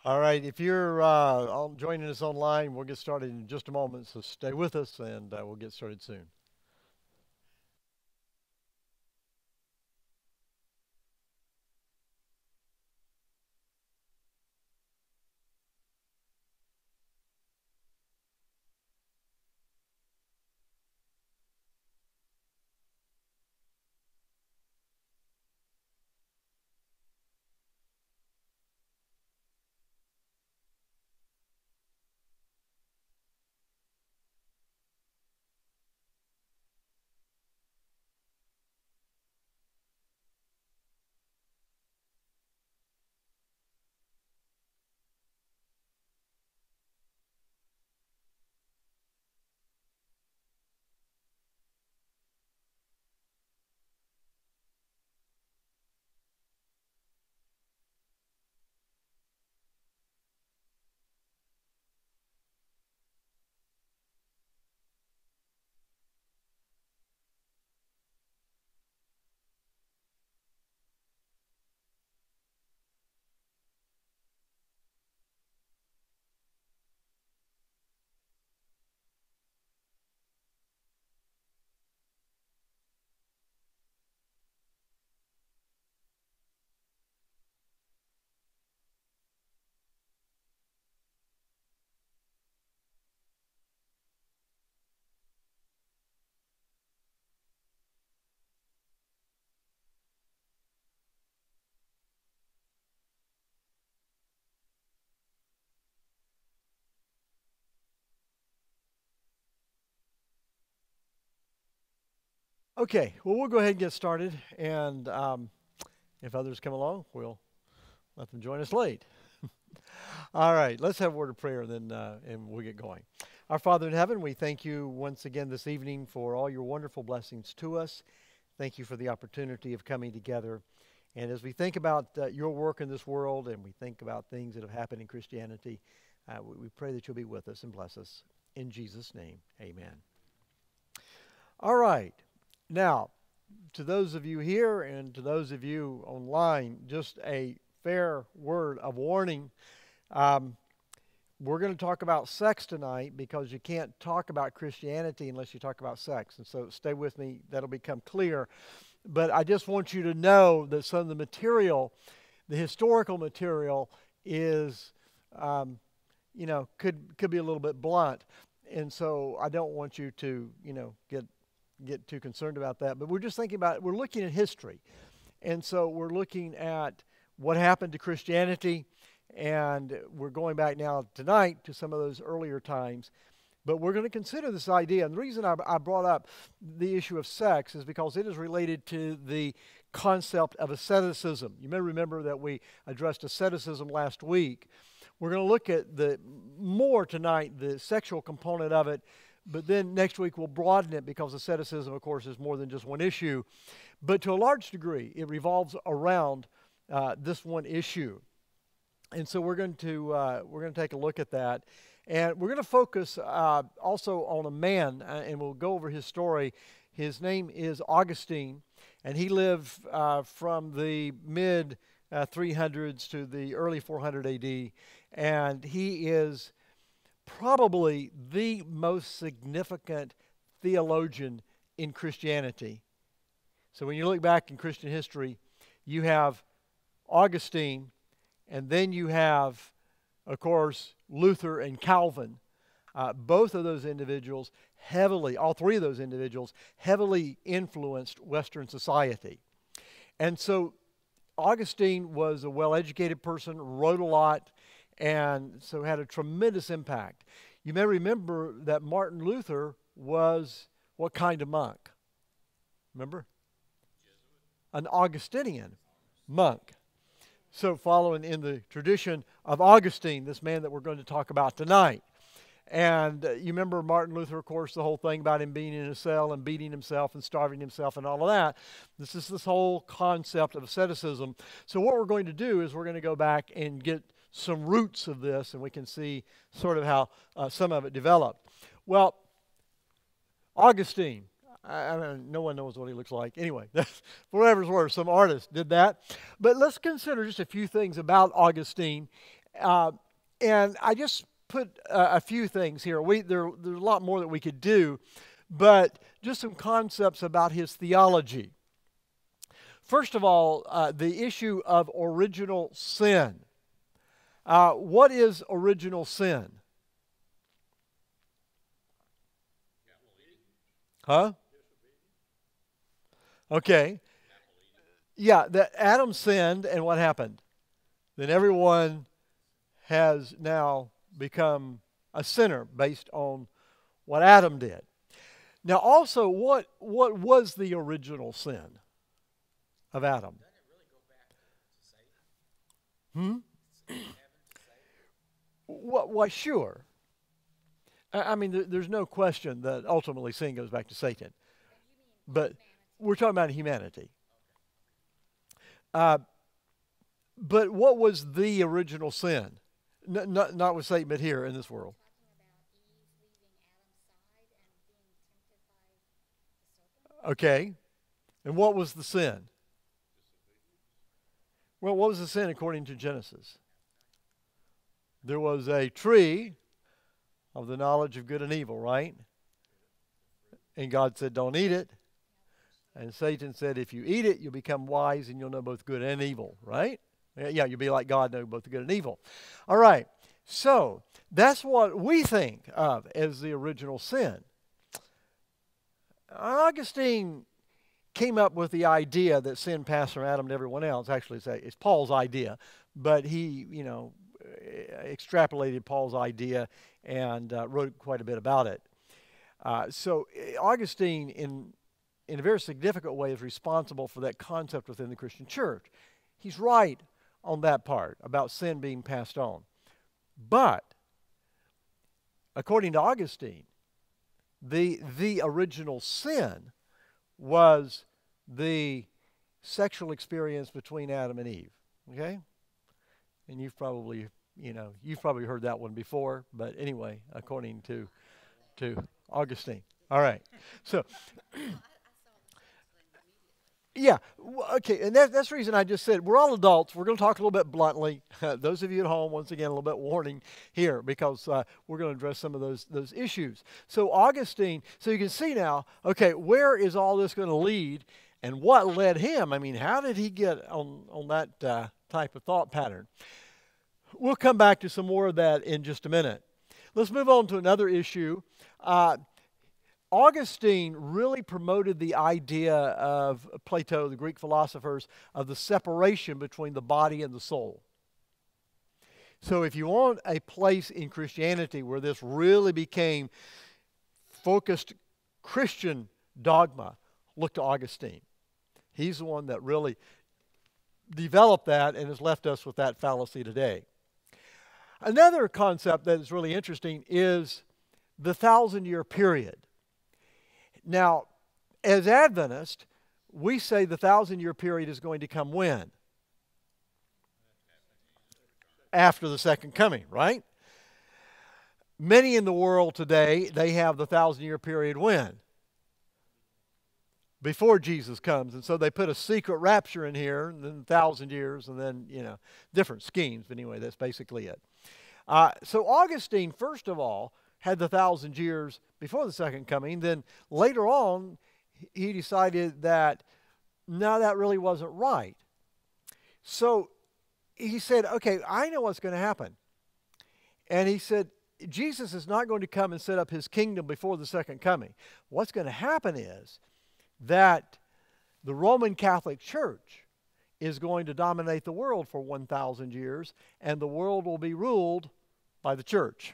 All right, if you're joining us online, we'll get started in just a moment, so stay with us and we'll get started soon. Okay, well, we'll go ahead and get started, and if others come along, we'll let them join us late. All right, let's have a word of prayer, and we'll get going. Our Father in heaven, we thank you once again this evening for all your wonderful blessings to us. Thank you for the opportunity of coming together. And as we think about your work in this world and we think about things that have happened in Christianity, we pray that you'll be with us and bless us. In Jesus' name, amen. All right. Now, to those of you here and to those of you online, just a fair word of warning. Um, we're going to talk about sex tonight because you can't talk about Christianity unless you talk about sex. And so stay with me, that'll become clear. But I just want you to know that some of the material, the historical material, is, could be a little bit blunt. And so I don't want you to, get too concerned about that. But we're just thinking about, we're looking at history. And so we're looking at what happened to Christianity, and we're going back now tonight to some of those earlier times. But we're going to consider this idea. And the reason I brought up the issue of sex is because it is related to the concept of asceticism. You may remember that we addressed asceticism last week. We're going to look at more tonight, the sexual component of it. But then next week we'll broaden it because asceticism, of course, is more than just one issue. But to a large degree, it revolves around this one issue. And so we're going to take a look at that. And we're going to focus also on a man, and we'll go over his story. His name is Augustine, and he lived from the mid 300s to the early 400 AD. And he is probably the most significant theologian in Christianity. So when you look back in Christian history, you have Augustine, and then you have, of course, Luther and Calvin. Both of those individuals all three of those individuals heavily influenced Western society. And so Augustine was a well-educated person, wrote a lot, and so had a tremendous impact. You may remember that Martin Luther was what kind of monk? Remember? An Augustinian monk. So following in the tradition of Augustine, this man that we're going to talk about tonight. And you remember Martin Luther, of course, the whole thing about him being in a cell and beating himself and starving himself and all of that. This is this whole concept of asceticism. So what we're going to do is we're going to go back and get some roots of this, and we can see sort of how some of it developed. Well, Augustine, I mean, no one knows what he looks like. Anyway, for whatever's worth, some artist did that. But let's consider just a few things about Augustine Uh, and I just put a few things here. There's a lot more that we could do, but just some concepts about his theology. First of all, the issue of original sin. What is original sin? Huh? Okay. Yeah, that Adam sinned, and what happened? Then everyone has now become a sinner based on what Adam did. Now, also, what was the original sin of Adam? Hmm? What? Sure. I mean, there's no question that ultimately sin goes back to Satan. But we're talking about humanity. Uh, but what was the original sin? Not with Satan, but here in this world. Okay. And what was the sin? Well, what was the sin according to Genesis? There was a tree of the knowledge of good and evil, right? And God said, don't eat it. And Satan said, if you eat it, you'll become wise and you'll know both good and evil, right? Yeah, you'll be like God, know both good and evil. All right. So that's what we think of as the original sin. Augustine came up with the idea that sin passed from Adam to everyone else. Actually, it's Paul's idea, but he, extrapolated Paul's idea and wrote quite a bit about it. So Augustine, in a very significant way, is responsible for that concept within the Christian church. He's right on that part about sin being passed on. But according to Augustine, the original sin was the sexual experience between Adam and Eve. Okay? And you've probably heard that one before, but anyway, according to Augustine. All right. So yeah, okay, and that's the reason I just said we're all adults. We're going to talk a little bit bluntly. Those of you at home, once again, a little bit warning here because we're going to address some of those issues. So Augustine, so you can see now, okay, where is all this going to lead, and what led him? I mean, how did he get on that type of thought pattern? We'll come back to some more of that in just a minute. Let's move on to another issue. Augustine really promoted the idea of Plato, the Greek philosophers, of the separation between the body and the soul. So if you want a place in Christianity where this really became focused Christian dogma, look to Augustine. He's the one that really developed that and has left us with that fallacy today. Another concept that is really interesting is the 1,000-year period. Now, as Adventists, we say the 1,000-year period is going to come when? After the second coming, right? Many in the world today, they have the 1,000-year period when? Before Jesus comes. And so they put a secret rapture in here, and then 1,000 years, and then, different schemes. But anyway, that's basically it. So Augustine, first of all, had the 1,000 years before the second coming. Then later on, he decided that, no, that really wasn't right. So he said, okay, I know what's going to happen. And he said, Jesus is not going to come and set up his kingdom before the second coming. What's going to happen is that the Roman Catholic Church is going to dominate the world for 1,000 years, and the world will be ruled by the church.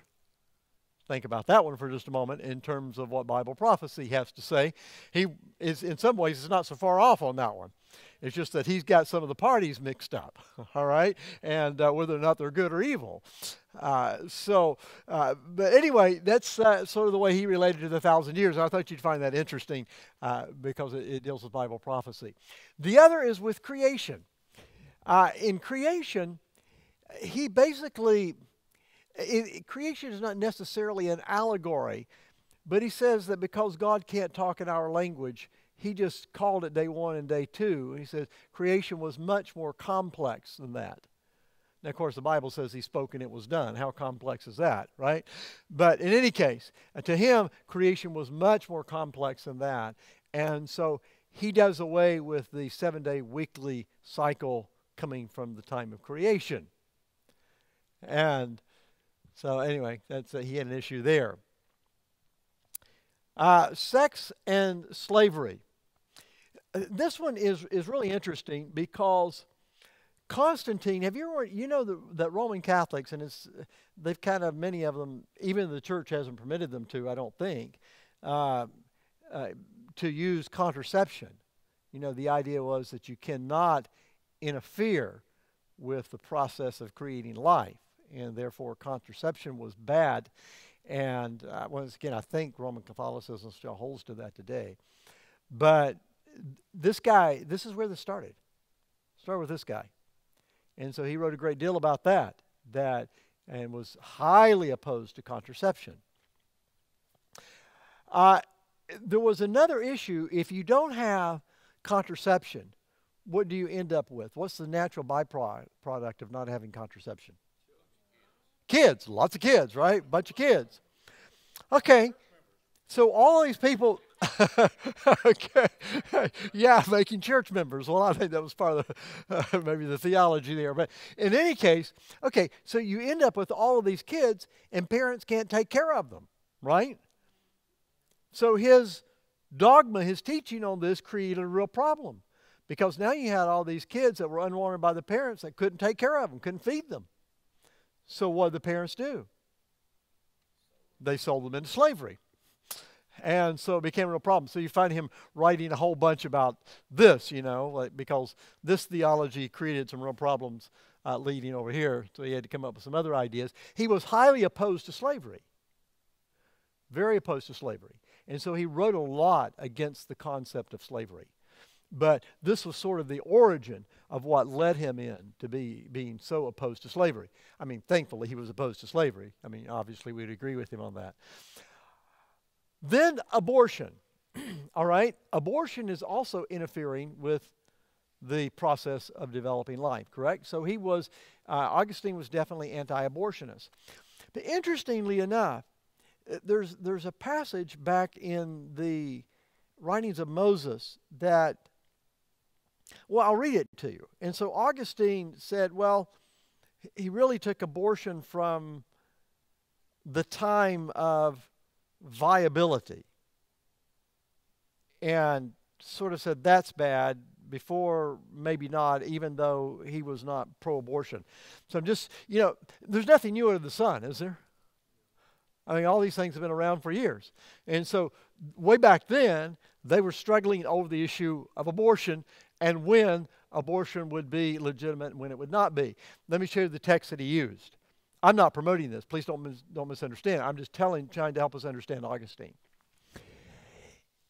Think about that one for just a moment in terms of what Bible prophecy has to say. He is, in some ways, is not so far off on that one. It's just that he's got some of the parties mixed up, all right, and whether or not they're good or evil. But anyway, that's sort of the way he related to the 1,000 years. I thought you'd find that interesting because it deals with Bible prophecy. The other is with creation. In creation, he basically... creation is not necessarily an allegory, but he says that because God can't talk in our language, he just called it day one and day two. And he says creation was much more complex than that. Now, of course, the Bible says he spoke and it was done. How complex is that, right? But in any case, to him, creation was much more complex than that. And so he does away with the 7-day weekly cycle coming from the time of creation. And so anyway, he had an issue there. Sex and slavery. This one is really interesting because Constantine, have you ever, that Roman Catholics, and they've kind of, many of them, even the church hasn't permitted them to, I don't think, to use contraception. The idea was that you cannot interfere with the process of creating life, and therefore contraception was bad. And once again, I think Roman Catholicism still holds to that today. But this guy, this is where this started. Started with this guy. And so he wrote a great deal about that, and was highly opposed to contraception. There was another issue. If you don't have contraception, what do you end up with? What's the natural byproduct of not having contraception? Kids, lots of kids, right? Bunch of kids. Okay, so all these people, okay, yeah, making church members. Well, I think that was part of maybe the theology there. But in any case, okay, so you end up with all of these kids and parents can't take care of them, right? So his dogma, his teaching on this created a real problem because now you had all these kids that were unwanted by the parents that couldn't take care of them, couldn't feed them. So what did the parents do? They sold them into slavery. And so it became a real problem. So you find him writing a whole bunch about this, because this theology created some real problems leading over here. So he had to come up with some other ideas. He was highly opposed to slavery. Very opposed to slavery. And so he wrote a lot against the concept of slavery. But this was sort of the origin of what led him in to being so opposed to slavery. I mean, thankfully he was opposed to slavery. I mean, obviously we'd agree with him on that. Then abortion. All right? Abortion is also interfering with the process of developing life, correct? So Augustine was definitely anti-abortionist. But interestingly enough, there's a passage back in the writings of Moses that, well, I'll read it to you. And so Augustine said, well, he really took abortion from the time of viability and sort of said that's bad, before maybe not, even though he was not pro-abortion. So I'm just, there's nothing new under the sun, is there? I mean, all these things have been around for years. And so way back then, they were struggling over the issue of abortion and when abortion would be legitimate and when it would not be. Let me show you the text that he used. I'm not promoting this. Please don't misunderstand. I'm just trying to help us understand Augustine.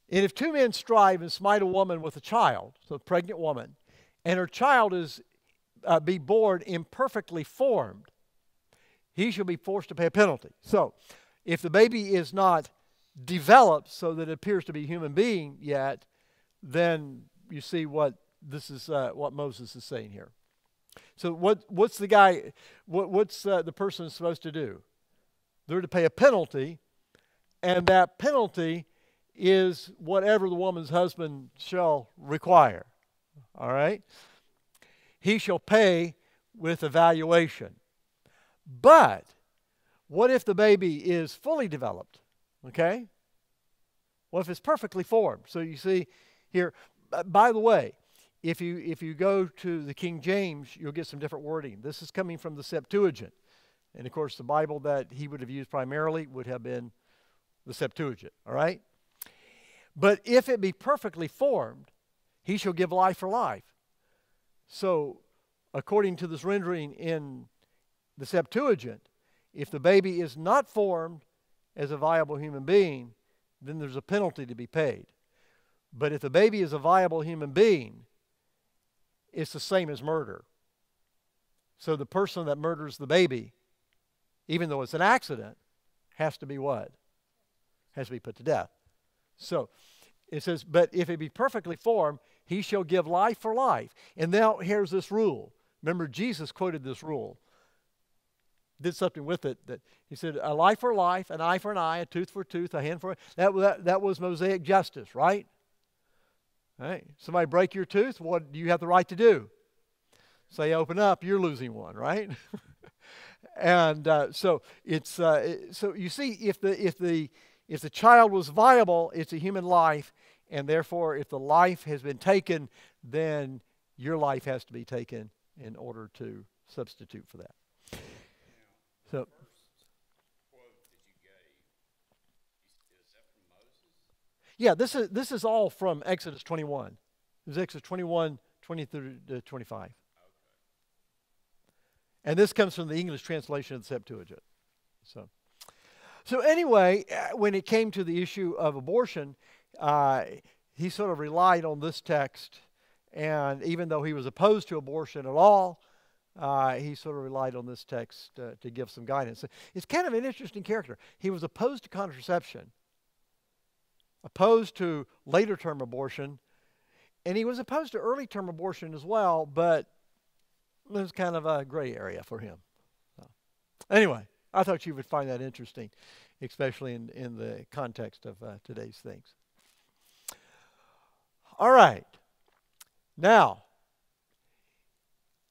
And if two men strive and smite a woman with a child, so a pregnant woman, and her child be born imperfectly formed, he shall be forced to pay a penalty. So, if the baby is not developed so that it appears to be a human being yet, then you see what Moses is saying here. So what's the guy? What's the person supposed to do? They're to pay a penalty, and that penalty is whatever the woman's husband shall require. All right? He shall pay with evaluation. But what if the baby is fully developed? Okay? What if it's perfectly formed? So you see here, by the way, if you go to the King James, you'll get some different wording. This is coming from the Septuagint. And of course, the Bible that he would have used primarily would have been the Septuagint. All right? But if it be perfectly formed, he shall give life for life. So, according to this rendering in the Septuagint, if the baby is not formed as a viable human being, then there's a penalty to be paid. But if the baby is a viable human being, it's the same as murder. So the person that murders the baby, even though it's an accident, has to be what? Has to be put to death. So it says, but if it be perfectly formed, he shall give life for life. And now here's this rule. Remember, Jesus quoted this rule, did something with it. That he said, a life for a life, an eye for an eye, a tooth for a tooth, a hand for a... That was Mosaic justice, right? Right? Somebody break your tooth, what do you have the right to do? Say, open up, you're losing one, right? And so it's so you see, if the child was viable, it's a human life, and therefore, if the life has been taken, then your life has to be taken in order to substitute for that. So, yeah, this is all from Exodus 21. This is Exodus 21, 20 through 25. And this comes from the English translation of the Septuagint. So anyway, when it came to the issue of abortion, he sort of relied on this text. And even though he was opposed to abortion at all, he sort of relied on this text to give some guidance. It's kind of an interesting character. He was opposed to contraception, opposed to later-term abortion, and he was opposed to early-term abortion as well, but it was kind of a gray area for him. So, anyway, I thought you would find that interesting, especially in the context of today's things. All right. Now,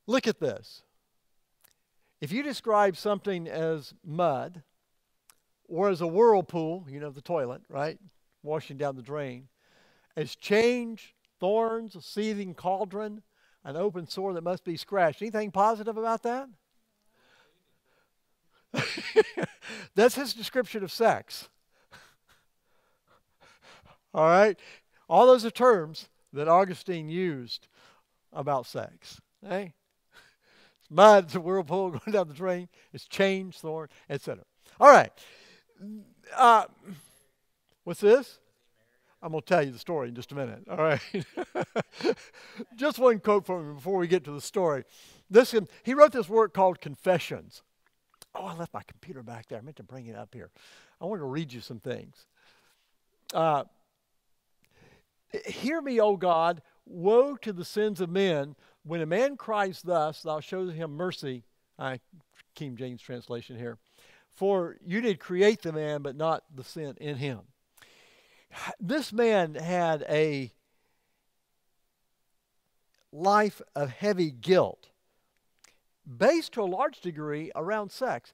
look at this. If you describe something as mud or as a whirlpool, you know, the toilet, right, washing down the drain, as change, thorns, a seething cauldron, an open sore that must be scratched. Anything positive about that? That's his description of sex. All right? All those are terms that Augustine used about sex. Okay? It's mud, it's a whirlpool going down the drain, it's change, thorn, etc. All right. What's this? I'm going to tell you the story in just a minute. All right. Just one quote from him before we get to the story. He wrote this work called Confessions. Oh, I left my computer back there. I meant to bring it up here. I want to read you some things. Hear me, O God, woe to the sins of men. When a man cries thus, thou show him mercy. King James translation here. For you did create the man, but not the sin in him. This man had a life of heavy guilt, based to a large degree around sex.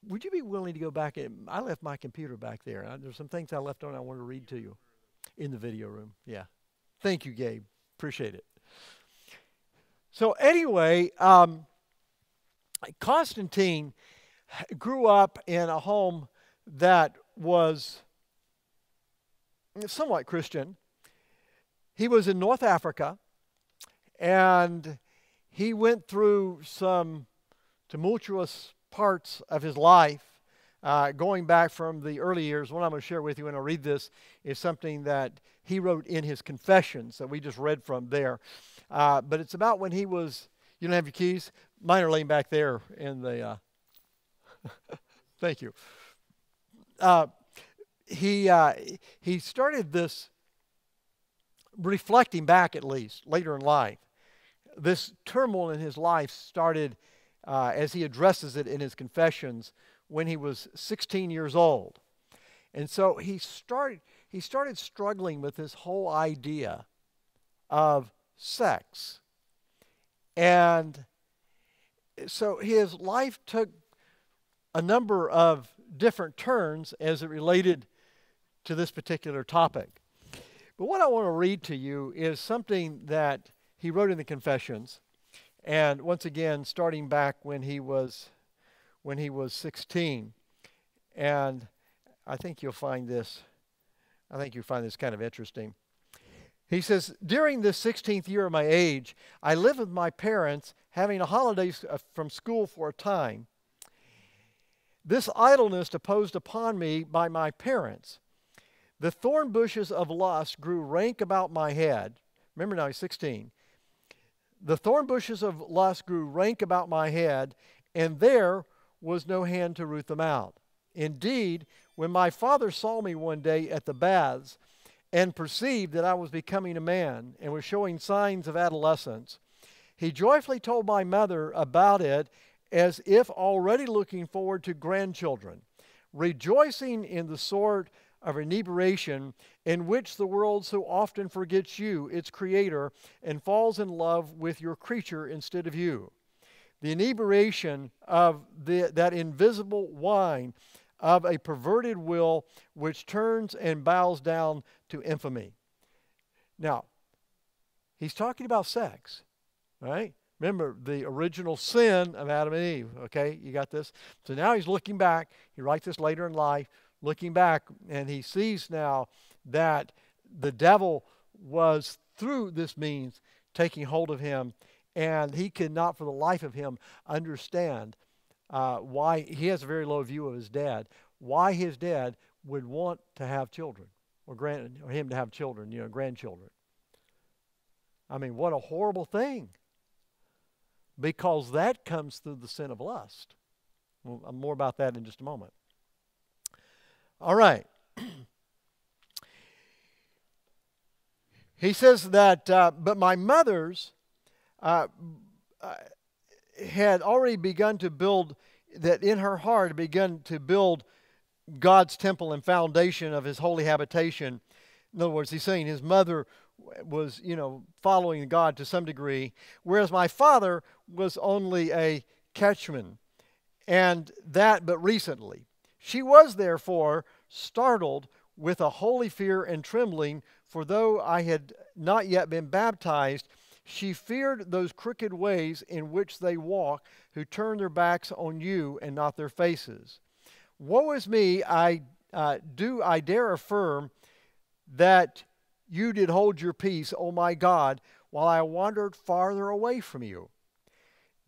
Would you be willing to go back? I left my computer back there. There's some things I left on I want to read to you in the video room. Yeah. Thank you, Gabe. Appreciate it. So anyway, Constantine grew up in a home that was somewhat Christian. He was in North Africa, and he went through some tumultuous parts of his life, going back from the early years. What I'm going to share with you when I read this is something that he wrote in his Confessions that we just read from there. But it's about when he was, you don't have your keys? Mine are laying back there in the, thank you. He started this, reflecting back at least, later in life. This turmoil in his life started, as he addresses it in his Confessions, when he was 16 years old. And so he started struggling with this whole idea of sex. And so his life took a number of different turns as it related to this particular topic. But what I want to read to you is something that he wrote in the Confessions, and once again, starting back when he was 16. And I think you'll find this kind of interesting. He says, during this 16th year of my age, I lived with my parents, having a holiday from school for a time. This idleness imposed upon me by my parents. The thorn bushes of lust grew rank about my head. Remember now, he's 16. The thorn bushes of lust grew rank about my head, and there was no hand to root them out. Indeed, when my father saw me one day at the baths and perceived that I was becoming a man and was showing signs of adolescence, He joyfully told my mother about it as if already looking forward to grandchildren, rejoicing in the sort of inebriation in which the world so often forgets you, its creator, and falls in love with your creature instead of you. The inebriation of that invisible wine of a perverted will which turns and bows down to infamy. Now, he's talking about sex, right? Remember, the original sin of Adam and Eve, okay? You got this? So now he's looking back. He writes this later in life, looking back, and he sees now that the devil was, through this means, taking hold of him, and he could not for the life of him understand why he has a very low view of his dad, why his dad would want to have children, or him to have children, grandchildren. I mean, what a horrible thing. Because that comes through the sin of lust. Well, more about that in just a moment. All right. He says that, but my mother's had already begun to build, that in her heart begun to build God's temple and foundation of his holy habitation. In other words, he's saying his mother was, following God to some degree, whereas my father was only a catchman, and that but recently. She was therefore startled with a holy fear and trembling, for though I had not yet been baptized, she feared those crooked ways in which they walk who turn their backs on you and not their faces. Woe is me, I dare affirm that you did hold your peace, O my God, while I wandered farther away from you.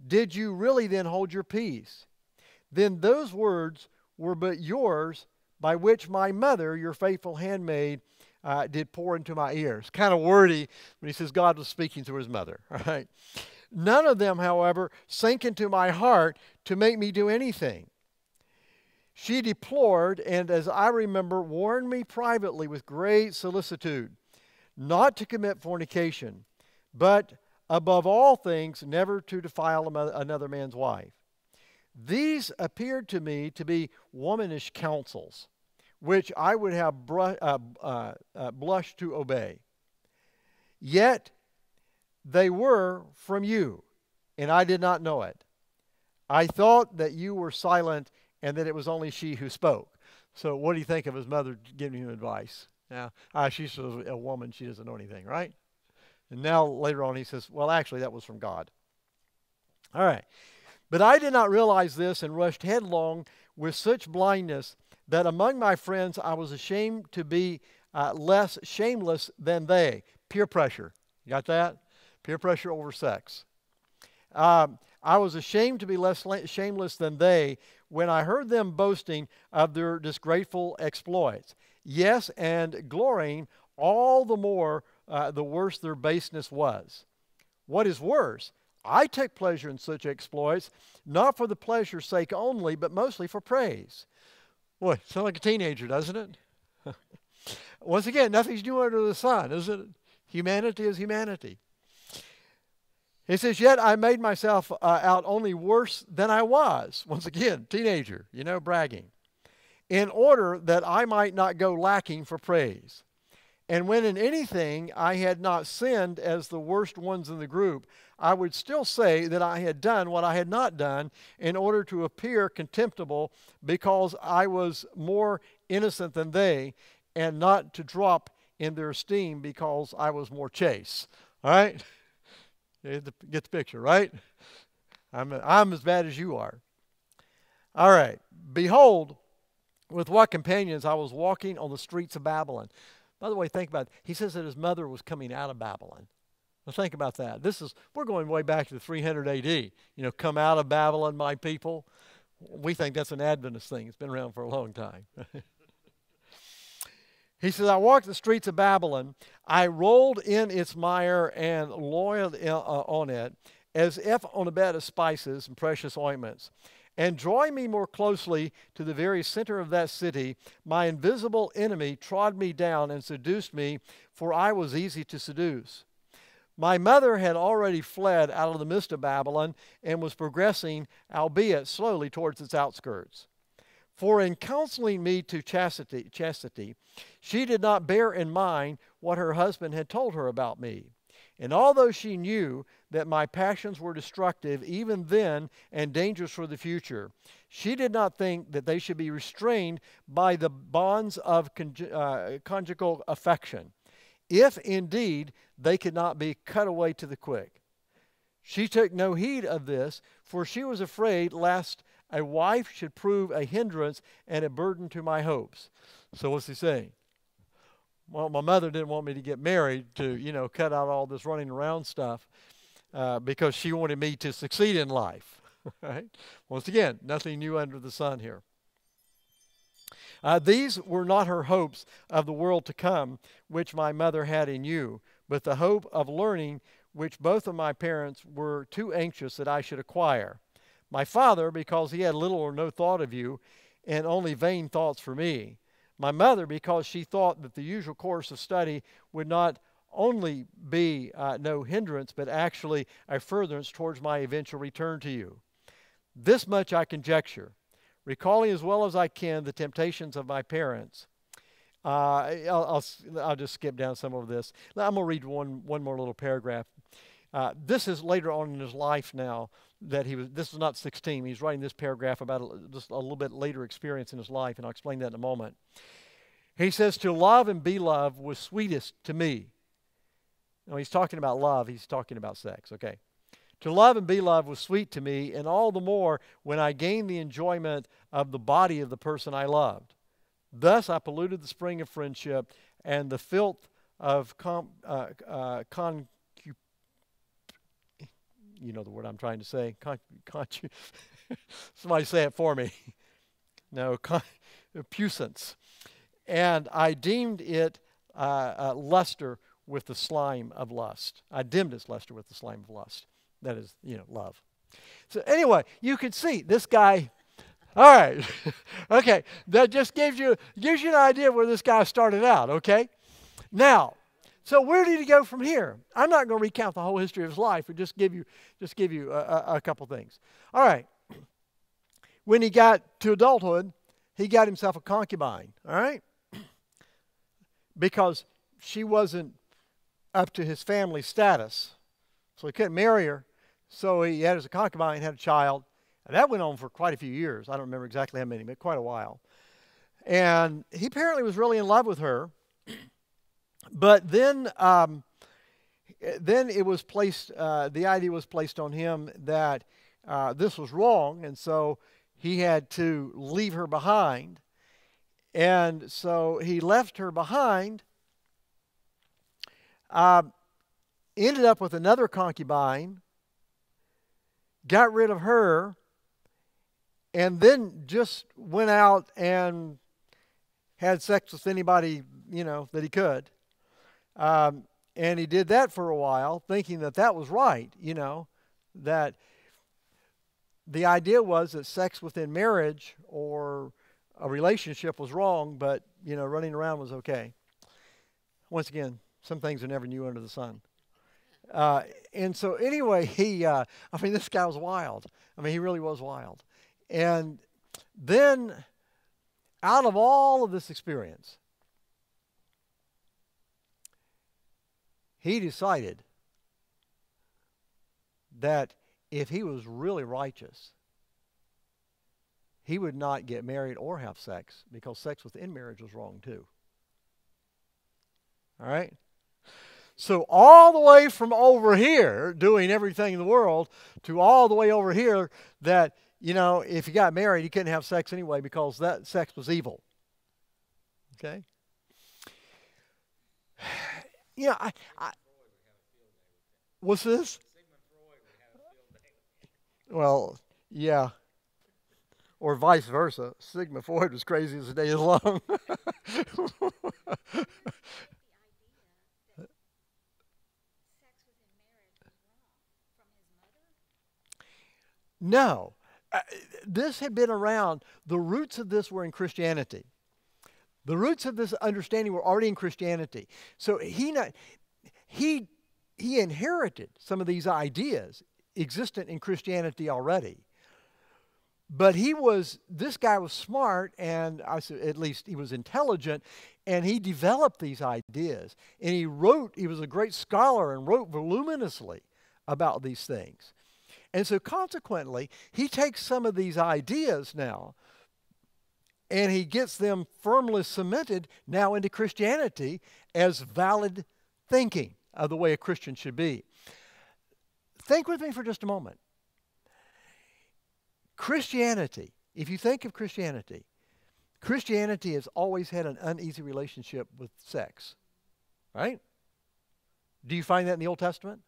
Did you really then hold your peace? Then those words were but yours, by which my mother, your faithful handmaid, did pour into my ears. Kind of wordy when he says God was speaking to his mother. Right? None of them, however, sank into my heart to make me do anything. She deplored, and as I remember, warned me privately with great solicitude, not to commit fornication, but above all things never to defile another man's wife. These appeared to me to be womanish counsels, which I would have blushed to obey. Yet they were from you, and I did not know it. I thought that you were silent and that it was only she who spoke. So what do you think of his mother giving him advice? Now, she's a woman, she doesn't know anything, right? And now later on he says, well, actually that was from God. All right. But I did not realize this and rushed headlong with such blindness that among my friends I was ashamed to be less shameless than they. Peer pressure. You got that? Peer pressure over sex. I was ashamed to be less shameless than they when I heard them boasting of their disgraceful exploits. Yes, and glorying all the more the worse their baseness was. What is worse, I take pleasure in such exploits, not for the pleasure's sake only, but mostly for praise. Boy, sounds like a teenager, doesn't it? Once again, nothing's new under the sun, isn't it? Humanity is humanity. He says, yet I made myself out only worse than I was. Once again, teenager, bragging. In order that I might not go lacking for praise. And when in anything I had not sinned as the worst ones in the group, I would still say that I had done what I had not done in order to appear contemptible because I was more innocent than they, and not to drop in their esteem because I was more chaste. All right? You get the picture, right? I'm as bad as you are. All right. Behold, with what companions I was walking on the streets of Babylon. By the way, think about it. He says that his mother was coming out of Babylon. Well, think about that. We're going way back to 300 AD. Come out of Babylon, my people. We think that's an Adventist thing. It's been around for a long time. He says, I walked the streets of Babylon. I rolled in its mire and loitered on it, as if on a bed of spices and precious ointments. And drawing me more closely to the very center of that city, my invisible enemy trod me down and seduced me, for I was easy to seduce. My mother had already fled out of the midst of Babylon and was progressing, albeit slowly, towards its outskirts. For in counseling me to chastity, she did not bear in mind what her husband had told her about me. And although she knew that my passions were destructive even then and dangerous for the future, she did not think that they should be restrained by the bonds of conjugal affection, if indeed they could not be cut away to the quick. She took no heed of this, for she was afraid lest a wife should prove a hindrance and a burden to my hopes. So what's he saying? Well, my mother didn't want me to get married to, cut out all this running around stuff because she wanted me to succeed in life. Right? Once again, nothing new under the sun here. These were not her hopes of the world to come, which my mother had in you, but the hope of learning which both of my parents were too anxious that I should acquire. My father, because he had little or no thought of you, and only vain thoughts for me. My mother, because she thought that the usual course of study would not only be no hindrance, but actually a furtherance towards my eventual return to you. This much I conjecture, recalling as well as I can the temptations of my parents. I'll just skip down some of this. I'm going to read one more little paragraph. This is later on in his life now that this is not 16. He's writing this paragraph about just a little bit later experience in his life, and I'll explain that in a moment. He says, to love and be loved was sweetest to me. Now, he's talking about love. He's talking about sex, okay. To love and be loved was sweet to me, and all the more when I gained the enjoyment of the body of the person I loved. Thus I polluted the spring of friendship, and the filth of you know the word I'm trying to say. Somebody say it for me. No, puissance. And I deemed it luster with the slime of lust. I dimmed its luster with the slime of lust. That is, love. So anyway, you can see this guy. All right. Okay. That just gives you an idea where this guy started out, okay? Now, so where did he go from here? I'm not going to recount the whole history of his life, but just give you a couple things. All right. When he got to adulthood, he got himself a concubine, all right? Because she wasn't up to his family status, so he couldn't marry her. So he had as a concubine, had a child, and that went on for quite a few years. I don't remember exactly how many, but quite a while. And he apparently was really in love with her. But then it was placed, the idea was placed on him that this was wrong, and so he had to leave her behind. And so he left her behind, ended up with another concubine, got rid of her, and then just went out and had sex with anybody, that he could. And he did that for a while, thinking that was right, that the idea was that sex within marriage or a relationship was wrong, but, running around was okay. Once again, some things are never new under the sun. And so anyway, this guy was wild. He really was wild. And then out of all of this experience, he decided that if he was really righteous, he would not get married or have sex, because sex within marriage was wrong too. All right? So all the way from over here, doing everything in the world, to all the way over here that, if you got married, you couldn't have sex anyway because that sex was evil. Okay? What's this? Well, yeah. Or vice versa. Sigmund Freud was crazy as the day is long. No. This had been around. The roots of this were in Christianity. The roots of this understanding were already in Christianity. So he he inherited some of these ideas existent in Christianity already. But this guy was smart, and at least he was intelligent, and he developed these ideas. And he was a great scholar and wrote voluminously about these things. And so consequently, he takes some of these ideas now, and he gets them firmly cemented now into Christianity as valid thinking of the way a Christian should be. Think with me for just a moment. Christianity, if you think of Christianity, Christianity has always had an uneasy relationship with sex, right? Do you find that in the Old Testament?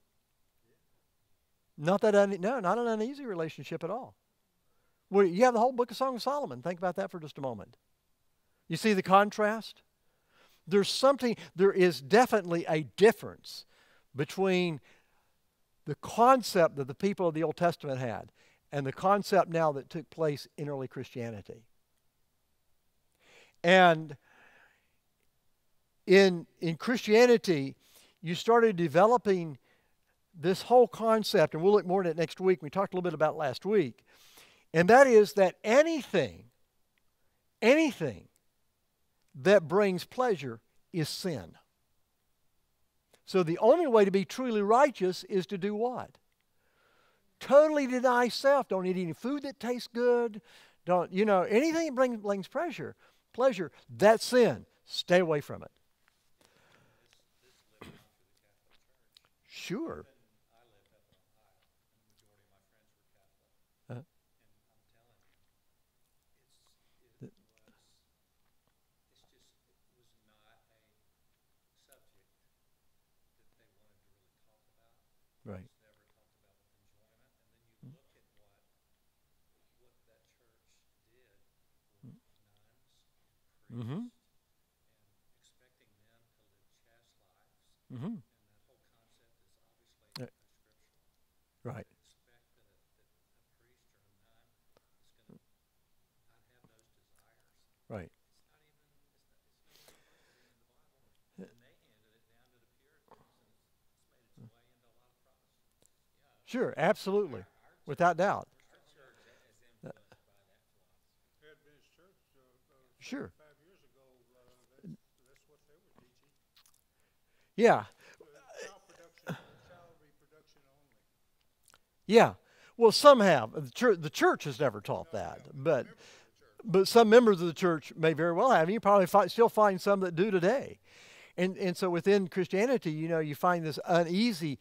Not an uneasy relationship at all. Well, you have the whole book of Song of Solomon. Think about that for just a moment. You see the contrast? There is definitely a difference between the concept that the people of the Old Testament had and the concept now that took place in early Christianity. And in Christianity, you started developing this whole concept, and we'll look more at it next week. We talked a little bit about it last week. And that is that anything that brings pleasure is sin. So the only way to be truly righteous is to do what? Totally deny self. Don't eat any food that tastes good. Don't, anything that brings pleasure, that's sin. Stay away from it. Sure. Right. Mm-hmm. Mm-hmm. Right. Right. Sure, absolutely, without doubt. Sure. Yeah. Yeah. Well, some have. The church has never taught that, but some members of the church may very well have. You probably still find some that do today. And so within Christianity, you find this uneasy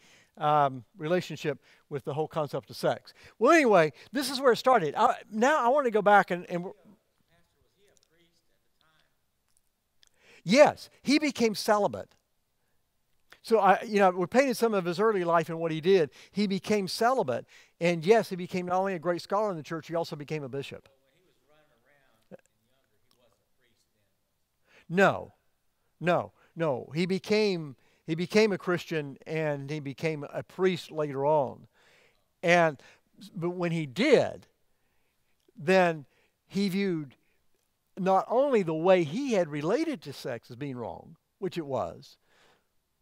relationship with the whole concept of sex. Well, anyway, this is where it started. Now I want to go back and yes, he became celibate. So we're painting some of his early life and what he did. He became celibate, and yes, he became not only a great scholar in the church, he also became a bishop. No. He became a Christian, and he became a priest later on. But when he did, then he viewed not only the way he had related to sex as being wrong, which it was,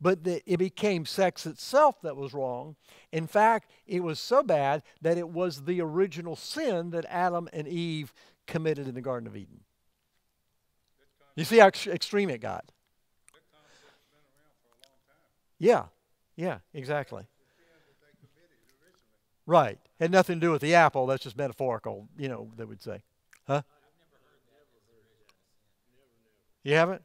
but that it became sex itself that was wrong. In fact, it was so bad that it was the original sin that Adam and Eve committed in the Garden of Eden. You see how extreme it got? Yeah, exactly. Right. Had nothing to do with the apple. That's just metaphorical, they would say. Huh? You haven't?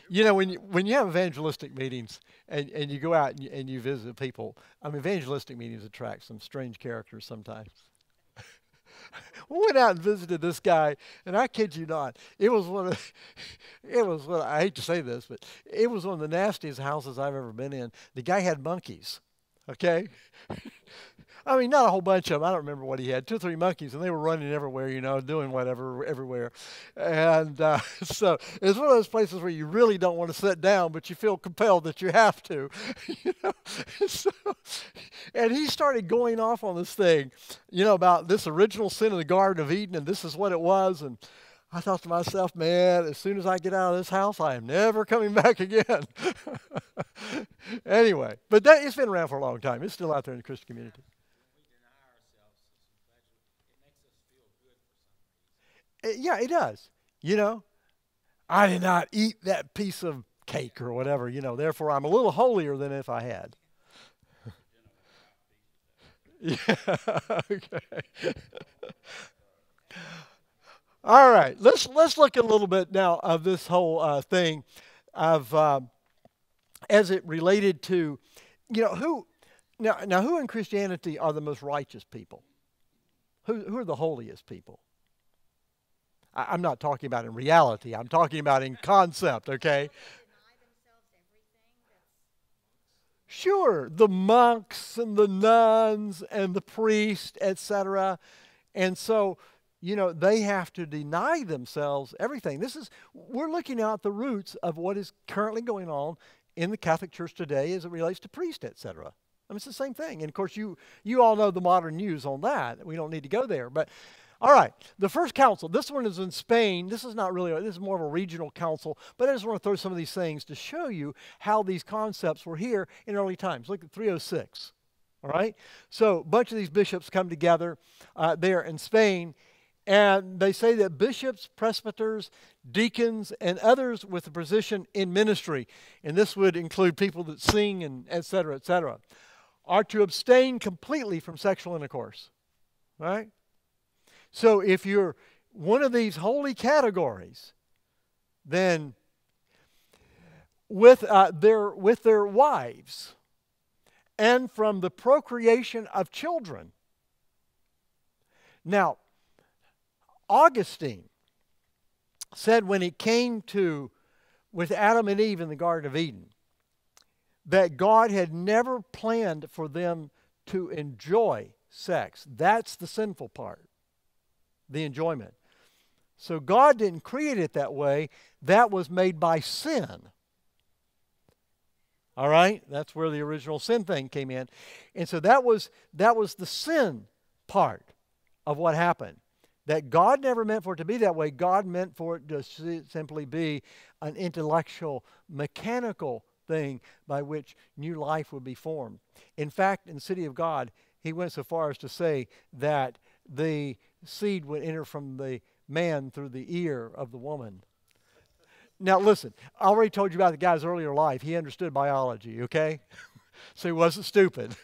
when you have evangelistic meetings and you go out and you visit people, evangelistic meetings attract some strange characters sometimes. We went out and visited this guy, and I kid you not, it was I hate to say this, but it was one of the nastiest houses I've ever been in. The guy had monkeys, okay? Not a whole bunch of them. I don't remember what he had. 2 or 3 monkeys, and they were running everywhere, doing whatever everywhere. And so it's one of those places where you really don't want to sit down, but you feel compelled that you have to. And he started going off on this thing, about this original sin in the Garden of Eden, and this is what it was. And I thought to myself, man, as soon as I get out of this house, I am never coming back again. Anyway, but it's been around for a long time. It's still out there in the Christian community. Yeah, it does. You know, I did not eat that piece of cake or whatever, therefore I'm a little holier than if I had. Yeah, okay. All right, let's look at a little bit now of this whole thing of as it related to, who now who in Christianity are the most righteous people? Who are the holiest people? I'm not talking about in reality. I'm talking about in concept, okay? Sure, the monks and the nuns and the priests, etc. And so, they have to deny themselves everything. We're looking at the roots of what is currently going on in the Catholic Church today as it relates to priests, etc. I mean, it's the same thing. And of course, you all know the modern news on that. We don't need to go there. But all right, the first council, this one is in Spain. This is more of a regional council, but I just want to throw some of these things to show you how these concepts were here in early times. Look at 306, all right? So a bunch of these bishops come together there in Spain, and they say that bishops, presbyters, deacons, and others with a position in ministry, and this would include people that sing and et cetera, are to abstain completely from sexual intercourse, right? So if you're one of these holy categories, then with their wives and from the procreation of children. Now, Augustine said when it came to with Adam and Eve in the Garden of Eden, that God had never planned for them to enjoy sex. That's the sinful part. The enjoyment. So God didn't create it that way. That was made by sin. All right? That's where the original sin thing came in. And so that was the sin part of what happened. That God never meant for it to be that way. God meant for it to simply be an intellectual, mechanical thing by which new life would be formed. In fact, in the city of God, he went so far as to say that the seed would enter from the man through the ear of the woman. Now listen, I already told you about the guy's earlier life. He understood biology, okay? So he wasn't stupid.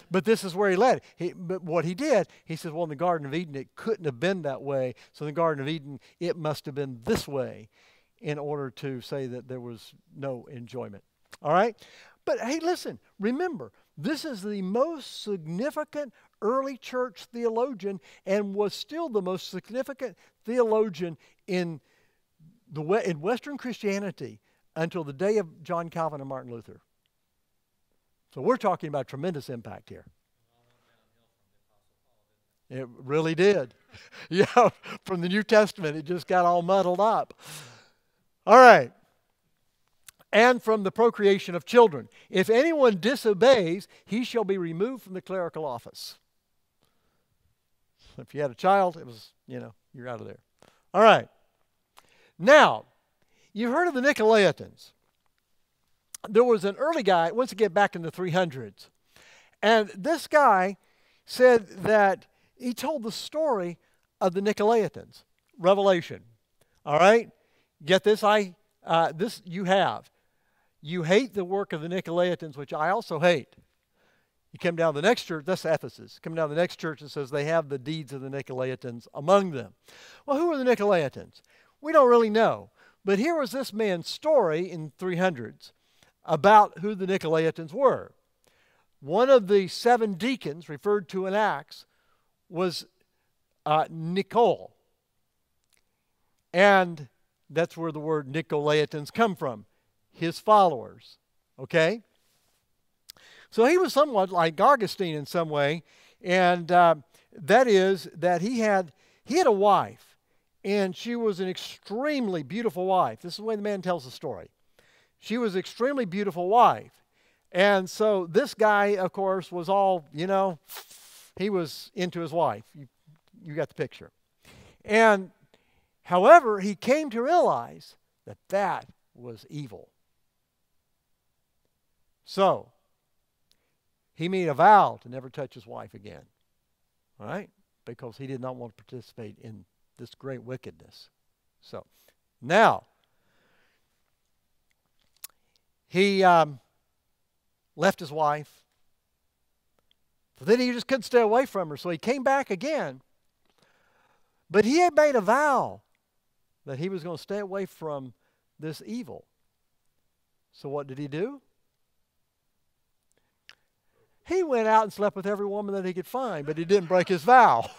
But this is where he led. But what he did, he says, well, in the Garden of Eden, it couldn't have been that way. So in the Garden of Eden, it must have been this way in order to say that there was no enjoyment. All right? But hey, listen, remember, this is the most significant early church theologian and was still the most significant theologian in Western Christianity until the day of John Calvin and Martin Luther. So we're talking about tremendous impact here. It really did. Yeah, from the New Testament, it just got all muddled up. All right. And from the procreation of children. If anyone disobeys, he shall be removed from the clerical office. If you had a child, it was, you're out of there. All right. Now, you've heard of the Nicolaitans. There was an early guy, once again back in the 300s, and this guy said that he told the story of the Nicolaitans, Revelation. All right? Get this, this you have. You hate the work of the Nicolaitans, which I also hate. You come down to the next church, that's Ephesus. Come down to the next church and says they have the deeds of the Nicolaitans among them. Well, who are the Nicolaitans? We don't really know. But here was this man's story in 300s about who the Nicolaitans were. One of the 7 deacons referred to in Acts was Nicole. And that's where the word Nicolaitans come from, his followers. Okay? So he was somewhat like Augustine in some way, and that is that he had a wife, and she was an extremely beautiful wife. This is the way the man tells the story. She was an extremely beautiful wife. And so this guy, of course, was all, he was into his wife. You got the picture. And However, he came to realize that that was evil. So, he made a vow to never touch his wife again. All right? Because he did not want to participate in this great wickedness. So, now, he left his wife. But then he just couldn't stay away from her, so he came back again. But he had made a vow that he was going to stay away from this evil. So what did he do? He went out and slept with every woman that he could find, but he didn't break his vow.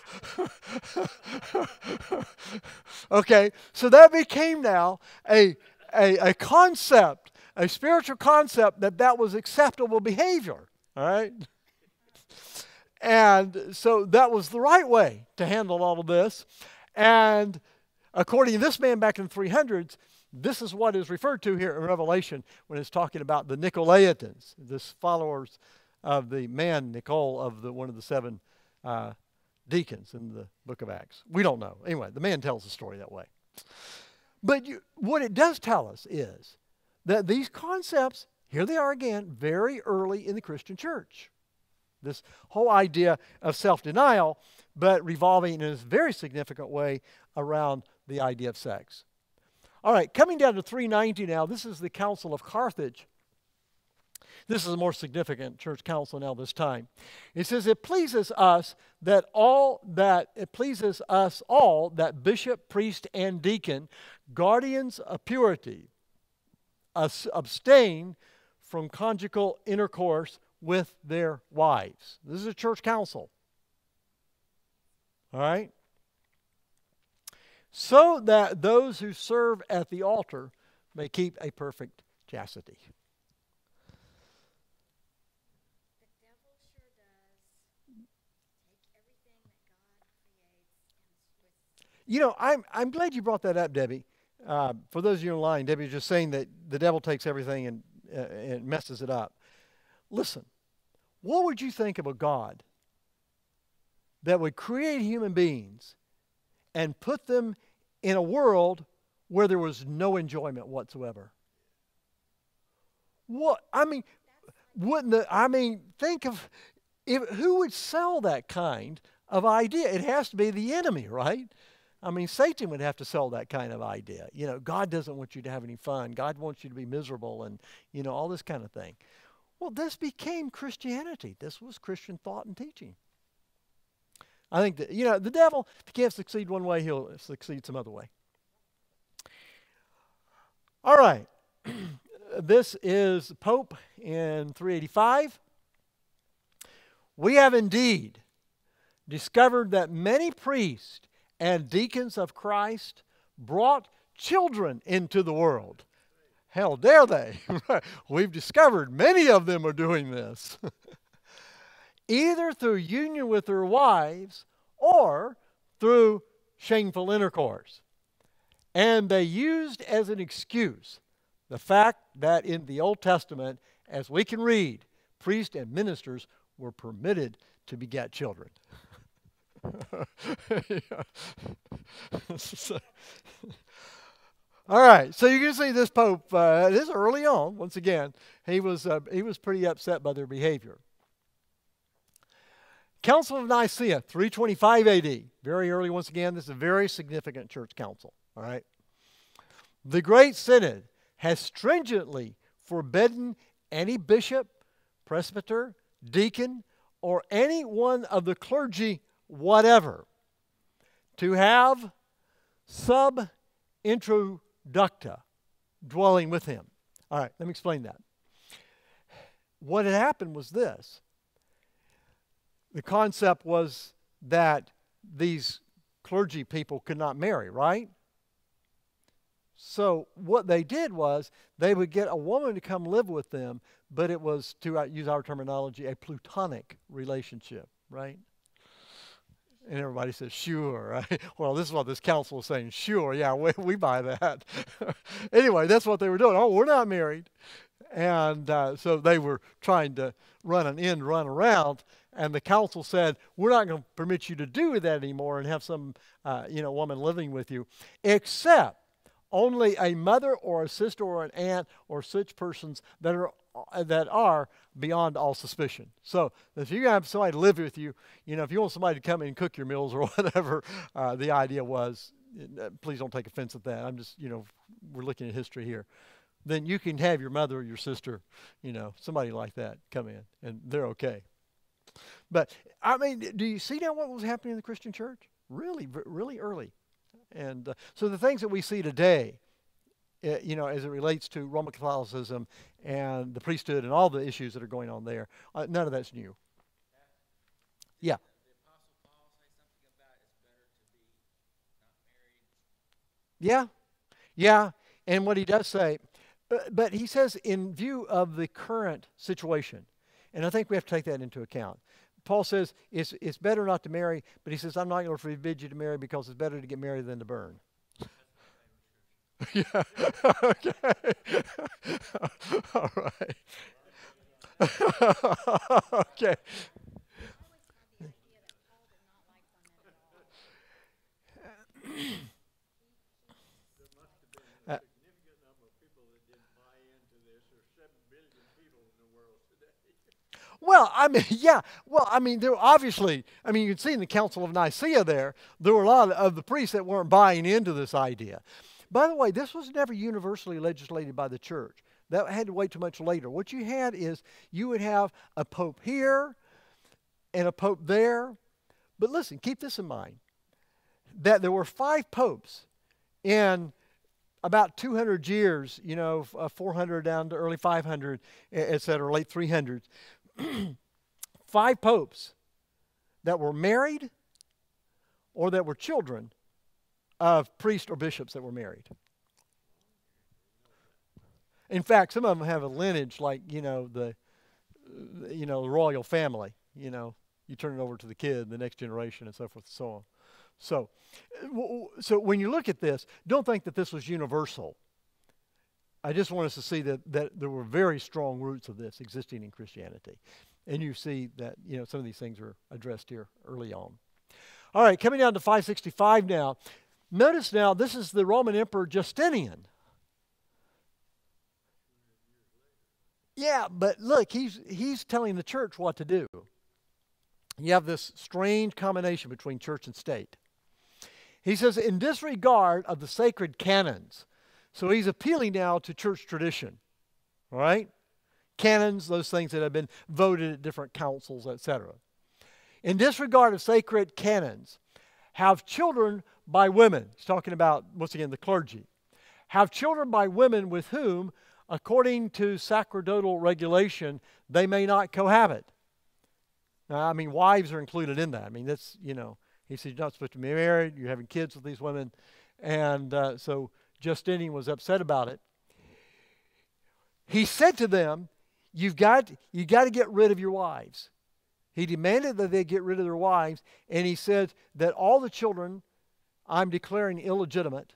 Okay, so that became now a concept, a spiritual concept that was acceptable behavior. All right? And so that was the right way to handle all of this. And according to this man back in the 300s, this is what is referred to here in Revelation when it's talking about the Nicolaitans, this followers of the man Nicole of one of the 7 deacons in the book of Acts. We don't know. Anyway, the man tells the story that way. But what it does tell us is that these concepts, here they are again, very early in the Christian church. This whole idea of self-denial, but revolving in a very significant way around the idea of sex. All right, coming down to 390 now, this is the Council of Carthage. This is a more significant church council now this time. It says, it pleases us all that bishop, priest, and deacon, guardians of purity, abstain from conjugal intercourse with their wives. This is a church council. All right? So that those who serve at the altar may keep a perfect chastity. The devil sure does take everything that God creates and twists. You know, I'm glad you brought that up, Debbie. For those of you online, Debbie was just saying that the devil takes everything and messes it up. Listen, what would you think of a God that would create human beings and put them in a world where there was no enjoyment whatsoever? What I mean, think of who would sell that kind of idea? It has to be the enemy, right? I mean, Satan would have to sell that kind of idea. You know, God doesn't want you to have any fun. God wants you to be miserable and, you know, all this kind of thing. Well, this became Christianity. This was Christian thought and teaching. I think that, you know, the devil, if he can't succeed one way, he'll succeed some other way. All right. This is Pope in 385. We have indeed discovered that many priests and deacons of Christ brought children into the world. How dare they? We've discovered many of them are doing this. Either through union with their wives or through shameful intercourse. And they used as an excuse the fact that in the Old Testament, as we can read, priests and ministers were permitted to beget children. All right, so you can see this Pope, this is early on, once again, he was pretty upset by their behavior. Council of Nicaea, 325 AD, very early once again. This is a very significant church council, all right? The Great Synod has stringently forbidden any bishop, presbyter, deacon, or any one of the clergy whatever to have sub-introducta dwelling with him. All right, let me explain that. What had happened was this. The concept was that these clergy people could not marry, right? So what they did was they would get a woman to come live with them, but it was, to use our terminology, a platonic relationship, right? And everybody says, sure, right? Well, this is what this council is saying. Sure, yeah, we buy that. Anyway, that's what they were doing. Oh, we're not married. And so they were trying to run an end run around And the council said, we're not going to permit you to do that anymore and have some woman living with you, except only a mother or a sister or an aunt or such persons that are beyond all suspicion. So if you're going to have somebody live with you, if you want somebody to come in and cook your meals or whatever, the idea was, please don't take offense at that. I'm just, we're looking at history here. Then you can have your mother or your sister, somebody like that come in, and they're okay. But, I mean, do you see now what was happening in the Christian church? Really, really early. And so the things that we see today, as it relates to Roman Catholicism and the priesthood and all the issues that are going on there, none of that's new. Yeah. The Apostle Paul say something about it's better to be not married. Yeah. And what he does say, but he says in view of the current situation, and I think we have to take that into account. Paul says it's better not to marry, but he says, I'm not going to forbid you to marry because it's better to get married than to burn. Yeah. Okay. All right. Okay. Well, I mean, yeah. Well, I mean, there obviously, you can see in the Council of Nicaea there were a lot of the priests that weren't buying into this idea. By the way, this was never universally legislated by the church. That had to wait too much later. What you had is you would have a pope here and a pope there. But listen, keep this in mind, that there were 5 popes in about 200 years, 400 down to early 500, et cetera, late 300s. 5 popes that were married or that were children of priests or bishops that were married. In fact, some of them have a lineage like, the royal family. You turn it over to the kid, the next generation, and so forth and so on. So when you look at this, don't think that this was universal. I just want us to see that there were very strong roots of this existing in Christianity. And you see that, some of these things are addressed here early on. All right, coming down to 565 now. Notice now, this is the Roman Emperor Justinian. Yeah, but look, he's telling the church what to do. You have this strange combination between church and state. He says, in disregard of the sacred canons. So he's appealing now to church tradition. All right? Canons, those things that have been voted at different councils, etc. In disregard of sacred canons, have children by women. He's talking about, once again, the clergy. Have children by women with whom, according to sacerdotal regulation, they may not cohabit. Now, wives are included in that. That's, he said you're not supposed to be married. You're having kids with these women. And so Justinian was upset about it. He said to them, you got to get rid of your wives. He demanded that they get rid of their wives, and he said that all the children I'm declaring illegitimate.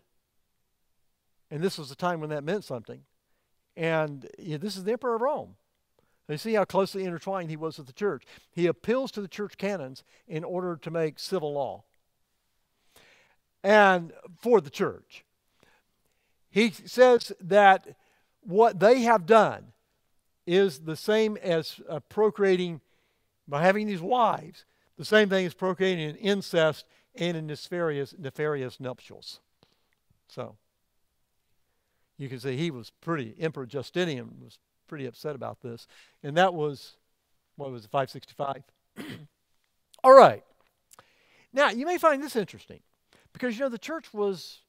And this was a time when that meant something. And this is the Emperor of Rome. You see how closely intertwined he was with the church. He appeals to the church canons in order to make civil law. And for the church. He says that what they have done is the same as procreating by having these wives, the same thing as procreating in incest and in nefarious nuptials. So, you can see Emperor Justinian was pretty upset about this. And that was, 565? All right. Now, you may find this interesting because, the church was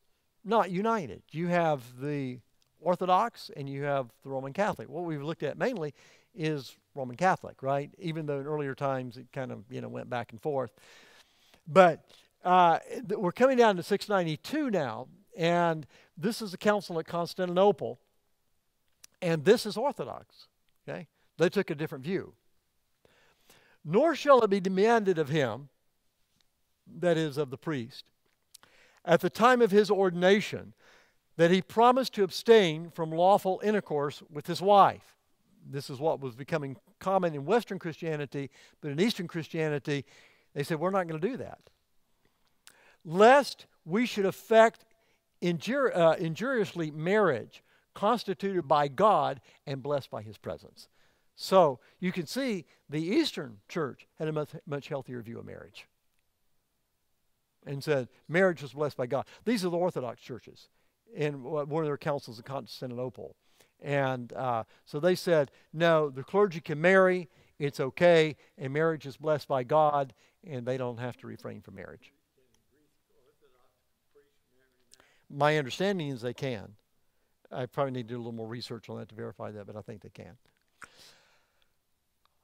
not united. You have the Orthodox and you have the Roman Catholic. What we've looked at mainly is Roman Catholic, right? Even though in earlier times it kind of, went back and forth. But we're coming down to 692 now, and this is the council at Constantinople, and this is Orthodox, okay? They took a different view. Nor shall it be demanded of him, that is, of the priest, at the time of his ordination, that he promised to abstain from lawful intercourse with his wife. this is what was becoming common in Western Christianity, but in Eastern Christianity, they said, we're not going to do that. Lest we should affect injuriously marriage constituted by God and blessed by his presence. So you can see the Eastern church had a much healthier view of marriage and said marriage was blessed by God. These are the Orthodox churches in one of their councils in Constantinople. And so they said, no, the clergy can marry, it's okay, and marriage is blessed by God, and they don't have to refrain from marriage. My understanding is they can. I probably need to do a little more research on that to verify that, but I think they can.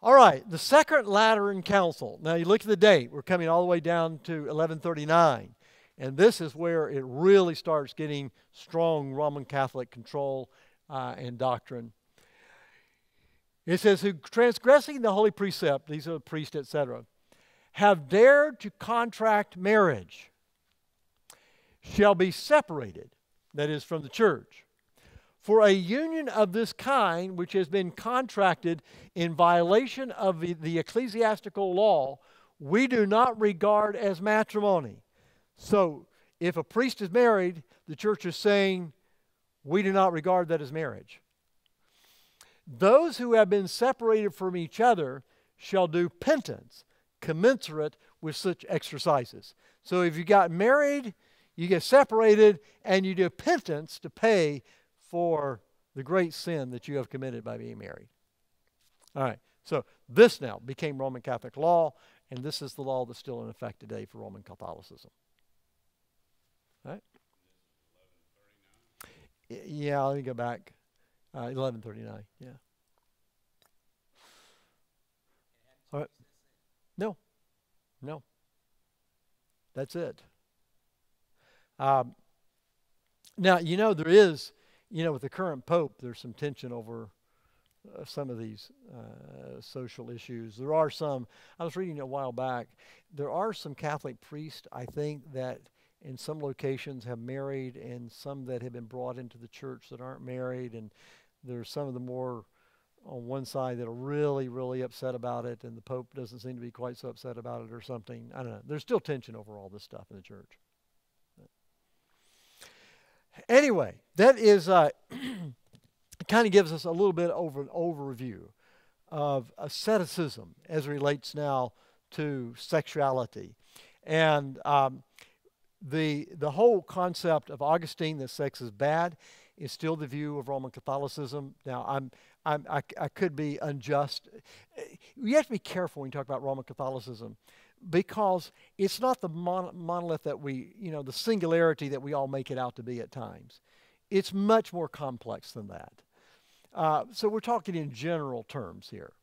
All right, the Second Lateran Council. Now you look at the date. We're coming all the way down to 1139. And this is where it really starts getting strong Roman Catholic control and doctrine. It says, who transgressing the holy precept, these are the priests, etc., have dared to contract marriage, shall be separated, that is, from the church. For a union of this kind, which has been contracted in violation of the ecclesiastical law, we do not regard as matrimony. So, if a priest is married, the church is saying, we do not regard that as marriage. Those who have been separated from each other shall do penance commensurate with such exercises. So if you got married, you get separated, and you do penance to pay for the great sin that you have committed by being married. All right, so this now became Roman Catholic law, and this is the law that's still in effect today for Roman Catholicism. All right? Yeah, let me go back. 1139, yeah. All right. No. That's it. Now, there is, with the current Pope, there's some tension over some of these social issues. There are some, I was reading a while back, there are some Catholic priests, I think, that in some locations have married and some that have been brought into the church that aren't married, and there's some of the more on one side that are really, really upset about it, and the Pope doesn't seem to be quite so upset about it or something. I don't know. There's still tension over all this stuff in the church. Anyway, that is kind of gives us a little bit of an overview of asceticism as it relates now to sexuality. And the whole concept of Augustine that sex is bad is still the view of Roman Catholicism. Now, I could be unjust. You have to be careful when you talk about Roman Catholicism, because it's not the monolith that we, the singularity that we all make it out to be at times. It's much more complex than that. So we're talking in general terms here.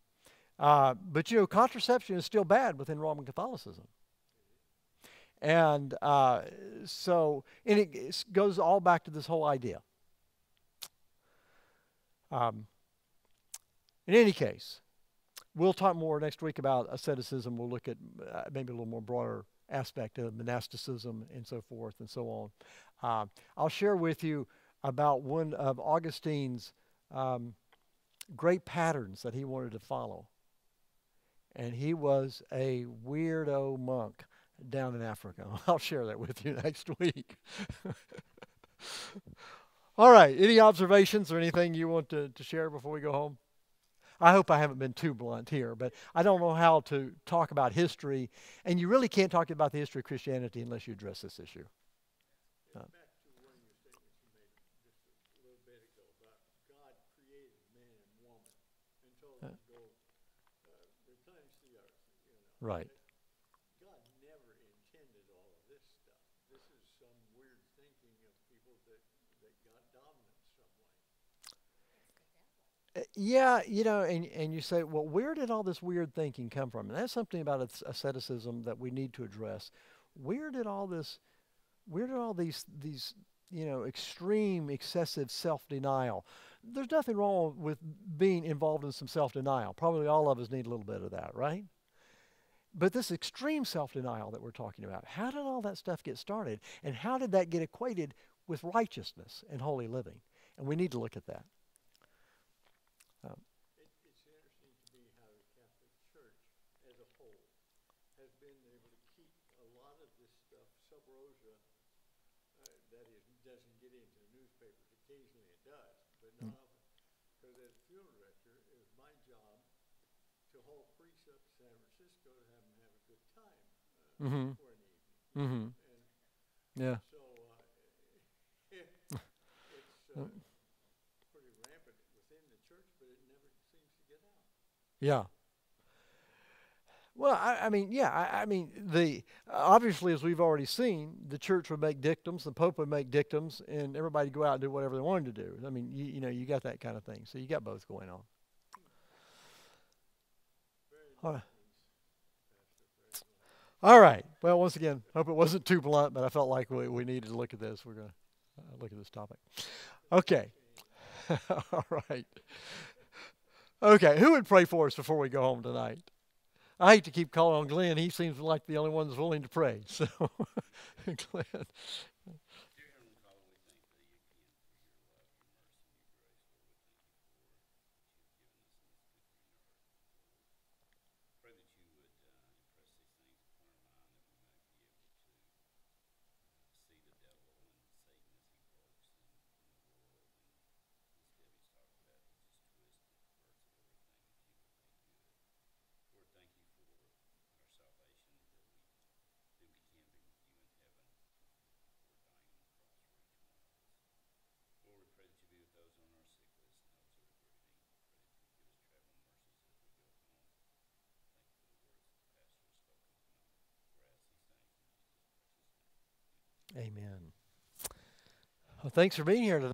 But, contraception is still bad within Roman Catholicism. And it goes all back to this whole idea. In any case, we'll talk more next week about asceticism. We'll look at maybe a little more broader aspect of monasticism and so forth and so on. I'll share with you about one of Augustine's great patterns that he wanted to follow. And he was a weirdo monk down in Africa. I'll share that with you next week. All right, any observations or anything you want to share before we go home? I hope I haven't been too blunt here, but I don't know how to talk about history, and you really can't talk about the history of Christianity unless you address this issue. Back to one of your statements you made just a little bit ago about God created man and woman and told them to go replenish the earth. Right. God never intended all of this stuff. This is some weird thinking of people that got dominant some way. Yeah, and you say, well, where did all this weird thinking come from? And that's something about asceticism that we need to address. Where did all these, extreme, excessive self-denial? There's nothing wrong with being involved in some self-denial. Probably all of us need a little bit of that, right? But this extreme self-denial that we're talking about, how did all that stuff get started? And how did that get equated with righteousness and holy living? And we need to look at that. occasionally it does, but not often. Because as funeral director, it was my job to haul priests up to San Francisco to have them have a good time Mm-hmm. for an evening. Mm-hmm. And Yeah. so it's pretty rampant within the church, but it never seems to get out. Yeah. Well, I mean, yeah, I mean, obviously, as we've already seen, the church would make dictums, the Pope would make dictums, and everybody go out and do whatever they wanted to do. I mean, you know, you got that kind of thing. So you got both going on. Very All nice right. piece, Pastor. Very nice. All right. Well, once again, hope it wasn't too blunt, but I felt like we needed to look at this. We're going to look at this topic. Okay. All right. Okay. Who would pray for us before we go home tonight? I hate to keep calling on Glenn. He seems like the only one that's willing to pray. So, Glenn. Dear Heavenly Father, we thank thee again for your love, your mercy, and your grace. Lord, we thank you for what you've given us in this victory in our heart. Pray that you would impress these things upon our mind that we might be able to see the devil and Satan as he works in the world. And as Debbie's talked about, he just twists and perverts everything that you would make good. Lord, thank you for our salvation, that we then we can be with you in heaven before dying on the cross for each one of us. Lord, we pray that you be with those on our sick list and those that are grieving. Pray that you give us traveling mercies as we go home. Thank you for the words that the pastor has spoken tonight. For I ask these things in Jesus' precious name. Amen. Amen. Well, thanks for being here today.